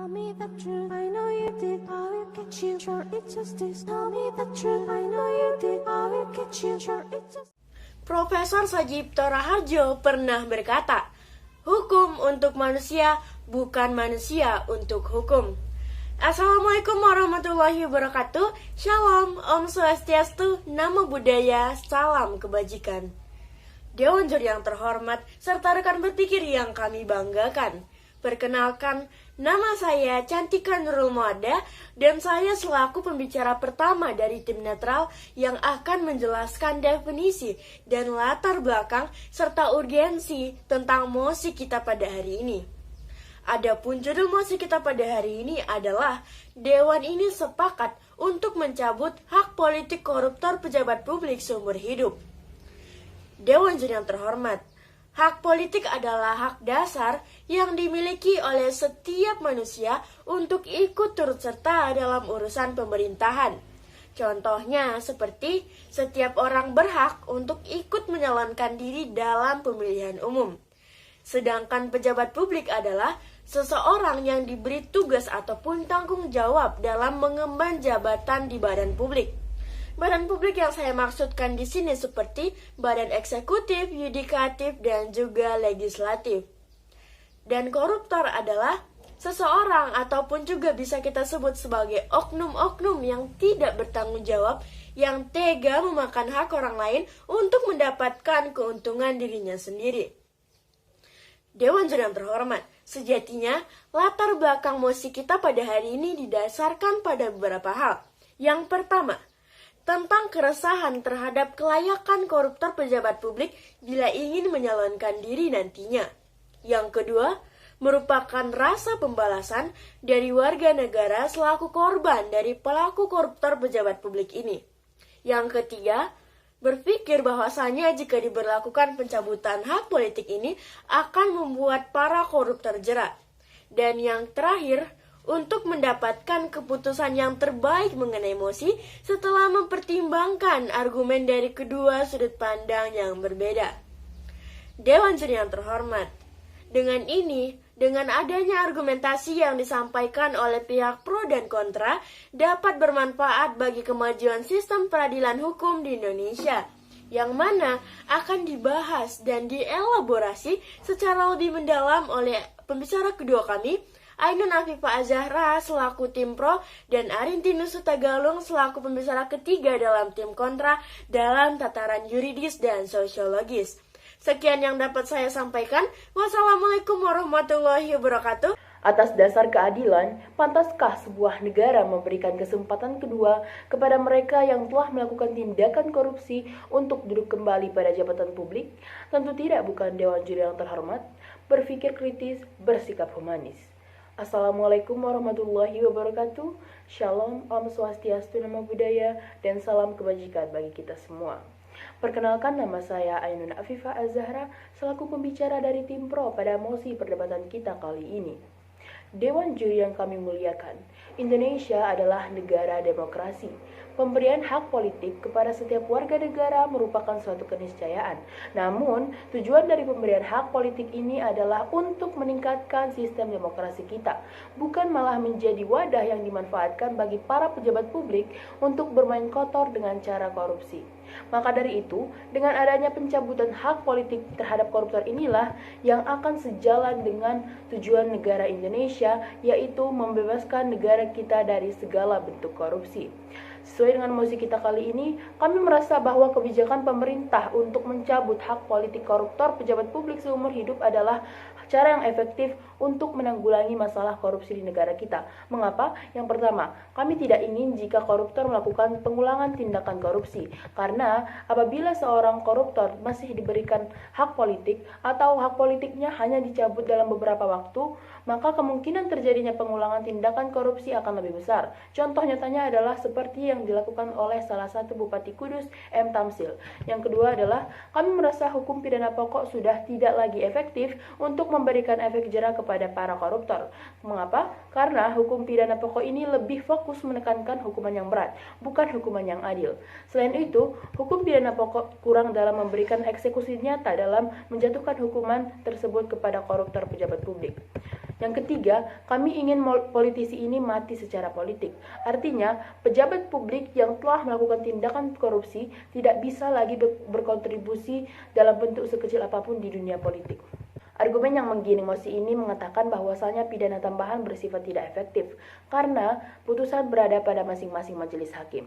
Tell me the truth, I know you did. I will get you, sure it's justice. Tell me the truth, I know you did. I will get you, sure it's justice. Profesor Sajipto Raharjo pernah berkata, hukum untuk manusia, bukan manusia untuk hukum. Assalamualaikum warahmatullahi wabarakatuh. Shalom, Om Swastiastu, Namo Buddhaya, salam kebajikan. Dewan juri yang terhormat, serta rekan berpikir yang kami banggakan. Perkenalkan, nama saya Cantika Nurul Muada dan saya selaku pembicara pertama dari tim netral yang akan menjelaskan definisi dan latar belakang serta urgensi tentang mosi kita pada hari ini. Adapun judul mosi kita pada hari ini adalah Dewan ini sepakat untuk mencabut hak politik koruptor pejabat publik seumur hidup. Dewan juri yang terhormat, hak politik adalah hak dasar yang dimiliki oleh setiap manusia untuk ikut turut serta dalam urusan pemerintahan. Contohnya seperti setiap orang berhak untuk ikut menyalonkan diri dalam pemilihan umum. Sedangkan pejabat publik adalah seseorang yang diberi tugas ataupun tanggung jawab dalam mengemban jabatan di badan publik. Badan publik yang saya maksudkan di sini seperti badan eksekutif, yudikatif, dan juga legislatif. Dan koruptor adalah seseorang ataupun juga bisa kita sebut sebagai oknum-oknum yang tidak bertanggung jawab, yang tega memakan hak orang lain untuk mendapatkan keuntungan dirinya sendiri. Dewan juri yang terhormat, sejatinya latar belakang mosi kita pada hari ini didasarkan pada beberapa hal. Yang pertama, tentang keresahan terhadap kelayakan koruptor pejabat publik bila ingin menyalonkan diri nantinya. Yang kedua, merupakan rasa pembalasan dari warga negara selaku korban dari pelaku koruptor pejabat publik ini. Yang ketiga, berpikir bahwasanya jika diberlakukan pencabutan hak politik ini akan membuat para koruptor jerat. Dan yang terakhir, untuk mendapatkan keputusan yang terbaik mengenai mosi setelah mempertimbangkan argumen dari kedua sudut pandang yang berbeda. Dewan juri yang terhormat, dengan adanya argumentasi yang disampaikan oleh pihak pro dan kontra dapat bermanfaat bagi kemajuan sistem peradilan hukum di Indonesia, yang mana akan dibahas dan dielaborasi secara lebih mendalam oleh pembicara kedua kami, Ainun Afifah Az-Zahra selaku tim pro dan Arintinus Sutagalung selaku pembicara ketiga dalam tim kontra dalam tataran yuridis dan sosiologis. Sekian yang dapat saya sampaikan. Wassalamualaikum warahmatullahi wabarakatuh. Atas dasar keadilan, pantaskah sebuah negara memberikan kesempatan kedua kepada mereka yang telah melakukan tindakan korupsi untuk duduk kembali pada jabatan publik? Tentu tidak, bukan. Dewan juri yang terhormat. Berpikir kritis, bersikap humanis. Assalamualaikum warahmatullahi wabarakatuh. Shalom, Om Swastiastu, Namo Buddhaya, dan salam kebajikan bagi kita semua. Perkenalkan, nama saya Ainun Afifah Az-Zahra selaku pembicara dari tim pro pada mosi perdebatan kita kali ini. Dewan juri yang kami muliakan, Indonesia adalah negara demokrasi. Pemberian hak politik kepada setiap warga negara merupakan suatu keniscayaan. Namun, tujuan dari pemberian hak politik ini adalah untuk meningkatkan sistem demokrasi kita, bukan malah menjadi wadah yang dimanfaatkan bagi para pejabat publik untuk bermain kotor dengan cara korupsi. Maka dari itu, dengan adanya pencabutan hak politik terhadap koruptor inilah yang akan sejalan dengan tujuan negara Indonesia, yaitu membebaskan negara kita dari segala bentuk korupsi. Sesuai dengan mosi kita kali ini, kami merasa bahwa kebijakan pemerintah untuk mencabut hak politik koruptor pejabat publik seumur hidup adalah cara yang efektif untuk menanggulangi masalah korupsi di negara kita. Mengapa? Yang pertama, kami tidak ingin jika koruptor melakukan pengulangan tindakan korupsi. Karena apabila seorang koruptor masih diberikan hak politik atau hak politiknya hanya dicabut dalam beberapa waktu, maka kemungkinan terjadinya pengulangan tindakan korupsi akan lebih besar. Contoh nyatanya adalah seperti yang dilakukan oleh salah satu Bupati Kudus, M. Tamsil. Yang kedua adalah, kami merasa hukum pidana pokok sudah tidak lagi efektif untuk memberikan efek jera kepada para koruptor. Mengapa? Karena hukum pidana pokok ini lebih fokus menekankan hukuman yang berat, bukan hukuman yang adil. Selain itu, hukum pidana pokok kurang dalam memberikan eksekusi nyata dalam menjatuhkan hukuman tersebut kepada koruptor pejabat publik. Yang ketiga, kami ingin politisi ini mati secara politik. Artinya, pejabat publik yang telah melakukan tindakan korupsi tidak bisa lagi berkontribusi dalam bentuk sekecil apapun di dunia politik. Argumen yang menggiring mosi ini mengatakan bahwasanya pidana tambahan bersifat tidak efektif karena putusan berada pada masing-masing majelis hakim.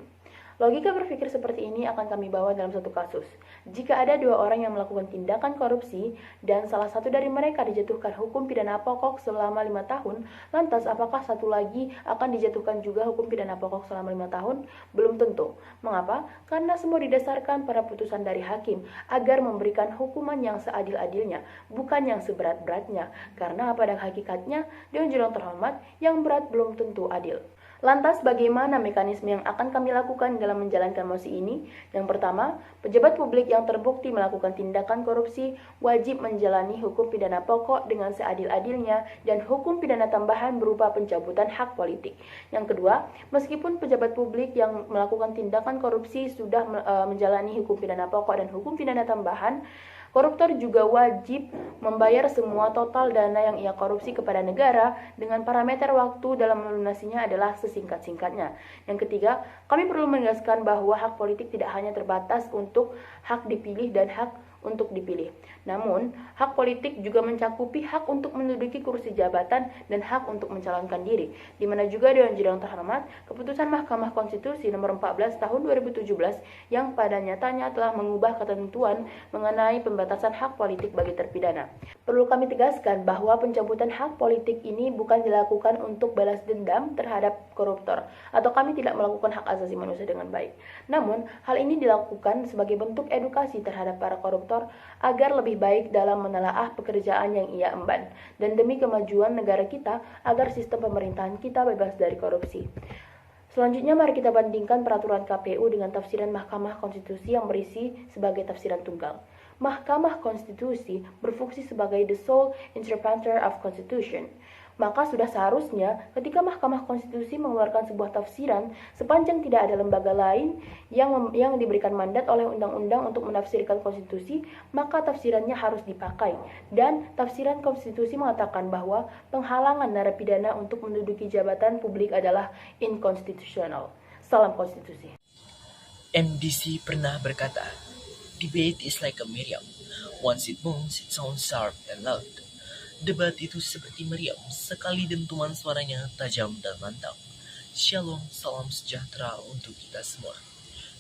Logika berpikir seperti ini akan kami bawa dalam satu kasus. Jika ada dua orang yang melakukan tindakan korupsi dan salah satu dari mereka dijatuhkan hukum pidana pokok selama 5 tahun, lantas apakah satu lagi akan dijatuhkan juga hukum pidana pokok selama 5 tahun? Belum tentu. Mengapa? Karena semua didasarkan pada putusan dari hakim agar memberikan hukuman yang seadil-adilnya, bukan yang seberat-beratnya. Karena pada hakikatnya, Dewan Juri yang terhormat, yang berat belum tentu adil. Lantas bagaimana mekanisme yang akan kami lakukan dalam menjalankan mosi ini? Yang pertama, pejabat publik yang terbukti melakukan tindakan korupsi wajib menjalani hukum pidana pokok dengan seadil-adilnya dan hukum pidana tambahan berupa pencabutan hak politik. Yang kedua, meskipun pejabat publik yang melakukan tindakan korupsi sudah menjalani hukum pidana pokok dan hukum pidana tambahan, koruptor juga wajib membayar semua total dana yang ia korupsi kepada negara dengan parameter waktu dalam melunasinya adalah sesingkat-singkatnya. Yang ketiga, kami perlu menegaskan bahwa hak politik tidak hanya terbatas untuk hak dipilih dan hak untuk dipilih. Namun, hak politik juga mencakupi hak untuk menduduki kursi jabatan dan hak untuk mencalonkan diri, di mana juga Dewan Juri yang terhormat, keputusan Mahkamah Konstitusi nomor 14 tahun 2017 yang pada nyatanya telah mengubah ketentuan mengenai pembatasan hak politik bagi terpidana. Perlu kami tegaskan bahwa pencabutan hak politik ini bukan dilakukan untuk balas dendam terhadap koruptor, atau kami tidak melakukan hak asasi manusia dengan baik. Namun, hal ini dilakukan sebagai bentuk edukasi terhadap para koruptor agar lebih baik dalam menelaah pekerjaan yang ia emban, dan demi kemajuan negara kita agar sistem pemerintahan kita bebas dari korupsi. Selanjutnya mari kita bandingkan peraturan KPU dengan tafsiran Mahkamah Konstitusi yang berisi sebagai tafsiran tunggal. Mahkamah Konstitusi berfungsi sebagai the sole interpreter of Constitution. Maka sudah seharusnya ketika Mahkamah Konstitusi mengeluarkan sebuah tafsiran, sepanjang tidak ada lembaga lain yang diberikan mandat oleh undang-undang untuk menafsirkan konstitusi, maka tafsirannya harus dipakai. Dan tafsiran konstitusi mengatakan bahwa penghalangan narapidana untuk menduduki jabatan publik adalah inconstitutional. Salam konstitusi. MDC pernah berkata, "Debate is like a meriam. Once it moves, it sounds sharp and loud." Debat itu seperti meriam, sekali dentuman suaranya tajam dan lantang. Shalom, salam sejahtera untuk kita semua.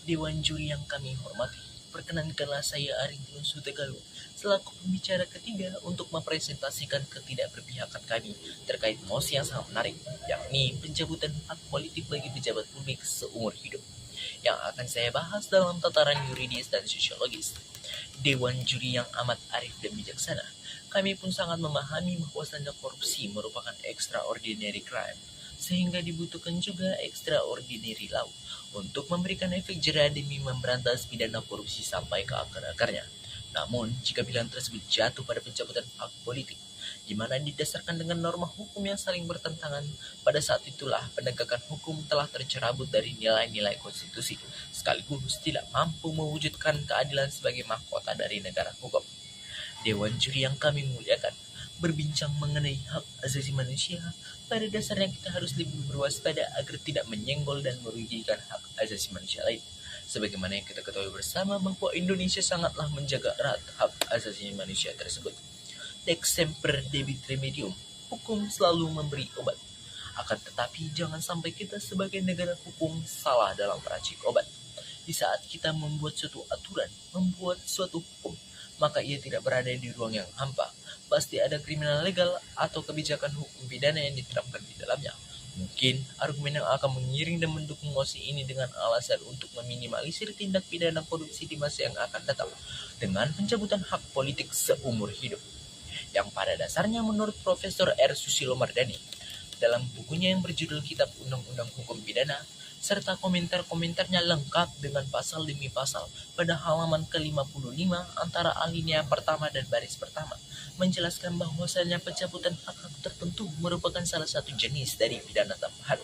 Dewan Juri yang kami hormati, perkenankanlah saya Arie Sutegaluh selaku pembicara ketiga untuk mempresentasikan ketidakberpihakan kami terkait mosi yang sangat menarik, yakni pencabutan hak politik bagi pejabat publik seumur hidup, yang akan saya bahas dalam tataran yuridis dan sosiologis. Dewan Juri yang amat arif dan bijaksana, kami pun sangat memahami bahwasannya korupsi merupakan extraordinary crime, sehingga dibutuhkan juga extraordinary law untuk memberikan efek jera demi memberantas pidana korupsi sampai ke akar-akarnya. Namun, jika pilihan tersebut jatuh pada pencabutan hak politik, di mana didasarkan dengan norma hukum yang saling bertentangan, pada saat itulah penegakan hukum telah tercerabut dari nilai-nilai konstitusi, sekaligus tidak mampu mewujudkan keadilan sebagai mahkota dari negara hukum. Dewan Juri yang kami muliakan, berbincang mengenai hak asasi manusia, pada dasarnya kita harus lebih berwaspada agar tidak menyenggol dan merugikan hak asasi manusia lain. Sebagaimana yang kita ketahui bersama bahwa Indonesia sangatlah menjaga erat hak asasi manusia tersebut. Lex semper debit remedium, hukum selalu memberi obat. Akan tetapi jangan sampai kita sebagai negara hukum salah dalam meracik obat. Di saat kita membuat suatu aturan, membuat suatu hukum, maka ia tidak berada di ruang yang hampa. Pasti ada kriminal legal atau kebijakan hukum pidana yang diterapkan di dalamnya. Mungkin argumen yang akan mengiring dan mendukung mosi ini dengan alasan untuk meminimalisir tindak pidana korupsi di masa yang akan datang dengan pencabutan hak politik seumur hidup, yang pada dasarnya menurut Profesor R. Susilo Mardani dalam bukunya yang berjudul Kitab Undang-Undang Hukum Pidana, serta komentar-komentarnya lengkap dengan pasal demi pasal pada halaman ke-55 antara alinea pertama dan baris pertama, menjelaskan bahwasannya pencabutan hak-hak tertentu merupakan salah satu jenis dari pidana tambahan.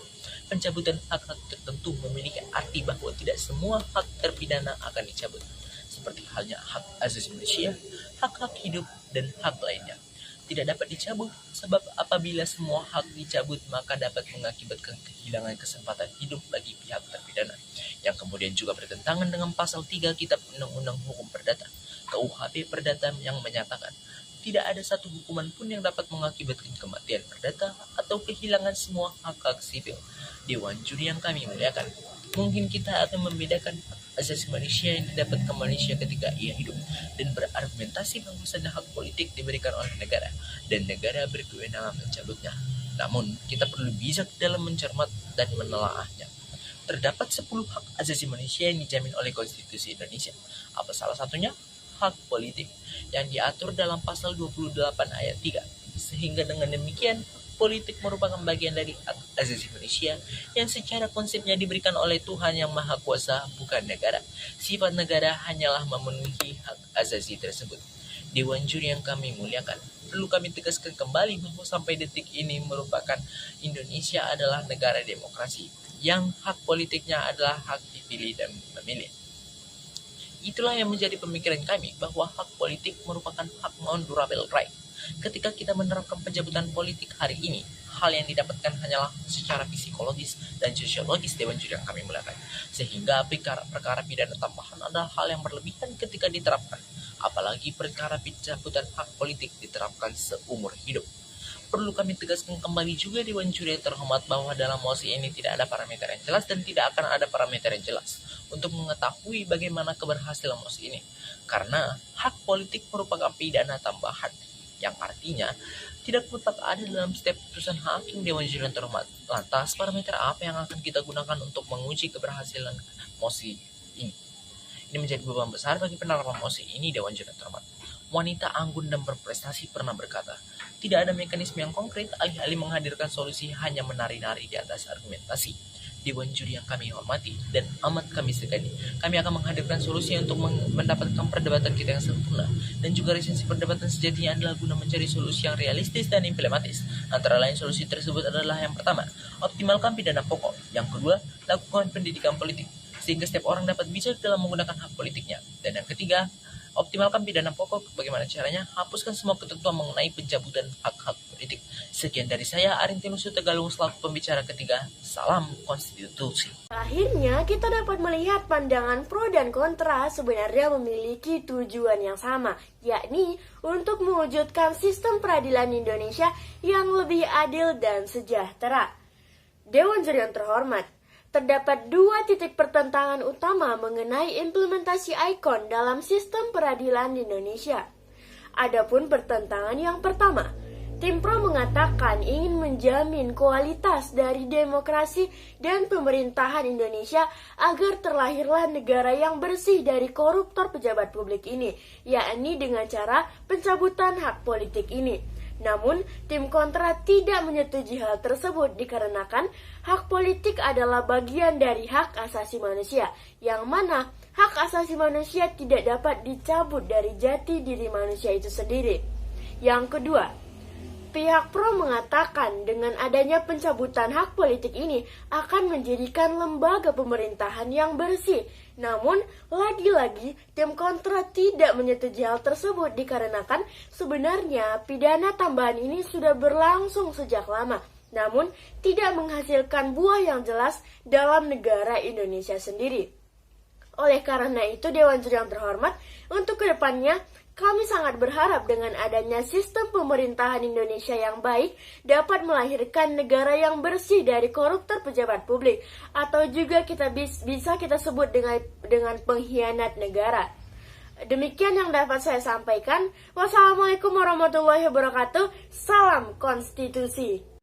Pencabutan hak-hak tertentu memiliki arti bahwa tidak semua hak terpidana akan dicabut, seperti halnya hak asasi manusia, hak-hak hidup, dan hak lainnya. tidak dapat dicabut, sebab apabila semua hak dicabut maka dapat mengakibatkan kehilangan kesempatan hidup bagi pihak terpidana, yang kemudian juga bertentangan dengan pasal 3 Kitab Undang-Undang Hukum Perdata KUHP Perdata yang menyatakan tidak ada satu hukuman pun yang dapat mengakibatkan kematian perdata atau kehilangan semua hak-hak sipil. Dewan juri yang kami muliakan, mungkin kita akan membedakan asasi manusia yang didapatkan manusia ketika ia hidup dan berargumentasi bahwasanya hak politik diberikan oleh negara dan negara berkewenangan mencabutnya. Namun, kita perlu bijak dalam mencermat dan menelaahnya. Terdapat 10 hak asasi manusia yang dijamin oleh Konstitusi Indonesia. Apa salah satunya? Hak politik yang diatur dalam pasal 28 ayat 3. Sehingga dengan demikian, politik merupakan bagian dari hak asasi manusia yang secara konsepnya diberikan oleh Tuhan yang Maha Kuasa, bukan negara. Sifat negara hanyalah memenuhi hak asasi tersebut. Dewan juri yang kami muliakan, perlu kami tegaskan kembali bahwa sampai detik ini merupakan Indonesia adalah negara demokrasi yang hak politiknya adalah hak dipilih dan memilih. Itulah yang menjadi pemikiran kami bahwa hak politik merupakan hak non-durable right. Ketika kita menerapkan pencabutan politik hari ini, hal yang didapatkan hanyalah secara psikologis dan sosiologis Dewan juri yang kami muliakan. Sehingga perkara pidana tambahan adalah hal yang berlebihan ketika diterapkan. Apalagi perkara pencabutan hak politik diterapkan seumur hidup. Perlu kami tegaskan kembali juga Dewan juri yang terhormat bahwa dalam mosi ini tidak ada parameter yang jelas dan tidak akan ada parameter yang jelas untuk mengetahui bagaimana keberhasilan mosi ini. Karena hak politik merupakan pidana tambahan, yang artinya tidak mutlak ada dalam setiap putusan hakim Dewan juri yang terhormat. Lantas parameter apa yang akan kita gunakan untuk menguji keberhasilan mosi ini? Ini menjadi beban besar bagi penerapan mosi ini Dewan juri yang terhormat. Wanita anggun dan berprestasi pernah berkata, tidak ada mekanisme yang konkret, alih-alih menghadirkan solusi hanya menari-nari di atas argumentasi. Dewan juri yang kami hormati dan amat kami segani, kami akan menghadirkan solusi untuk mendapatkan perdebatan kita yang sempurna, dan juga esensi perdebatan sejatinya adalah guna mencari solusi yang realistis dan implementatif. Antara lain solusi tersebut adalah yang pertama, optimalkan pidana pokok. Yang kedua, lakukan pendidikan politik sehingga setiap orang dapat bijak dalam menggunakan hak politiknya. Dan yang ketiga, optimalkan pidana pokok. Bagaimana caranya? Hapuskan semua ketentuan mengenai pencabutan hak-hak politik. Sekian dari saya, Arintinus Tegalung, selaku pembicara ketiga. Salam konstitusi. Akhirnya kita dapat melihat pandangan pro dan kontra sebenarnya memiliki tujuan yang sama, yakni untuk mewujudkan sistem peradilan Indonesia yang lebih adil dan sejahtera. Dewan juri yang terhormat, terdapat 2 titik pertentangan utama mengenai implementasi ICON dalam sistem peradilan di Indonesia. Adapun pertentangan yang pertama, tim pro mengatakan ingin menjamin kualitas dari demokrasi dan pemerintahan Indonesia agar terlahirlah negara yang bersih dari koruptor pejabat publik ini, yakni dengan cara pencabutan hak politik ini. Namun, tim kontra tidak menyetujui hal tersebut dikarenakan hak politik adalah bagian dari hak asasi manusia, yang mana hak asasi manusia tidak dapat dicabut dari jati diri manusia itu sendiri. Yang kedua, pihak pro mengatakan dengan adanya pencabutan hak politik ini akan menjadikan lembaga pemerintahan yang bersih. Namun, lagi-lagi tim kontra tidak menyetujui hal tersebut dikarenakan sebenarnya pidana tambahan ini sudah berlangsung sejak lama, namun tidak menghasilkan buah yang jelas dalam negara Indonesia sendiri. Oleh karena itu, Dewan juri yang terhormat, untuk kedepannya kami sangat berharap dengan adanya sistem pemerintahan Indonesia yang baik dapat melahirkan negara yang bersih dari koruptor pejabat publik, atau juga kita bisa kita sebut dengan pengkhianat negara. Demikian yang dapat saya sampaikan. Wassalamualaikum warahmatullahi wabarakatuh. Salam konstitusi.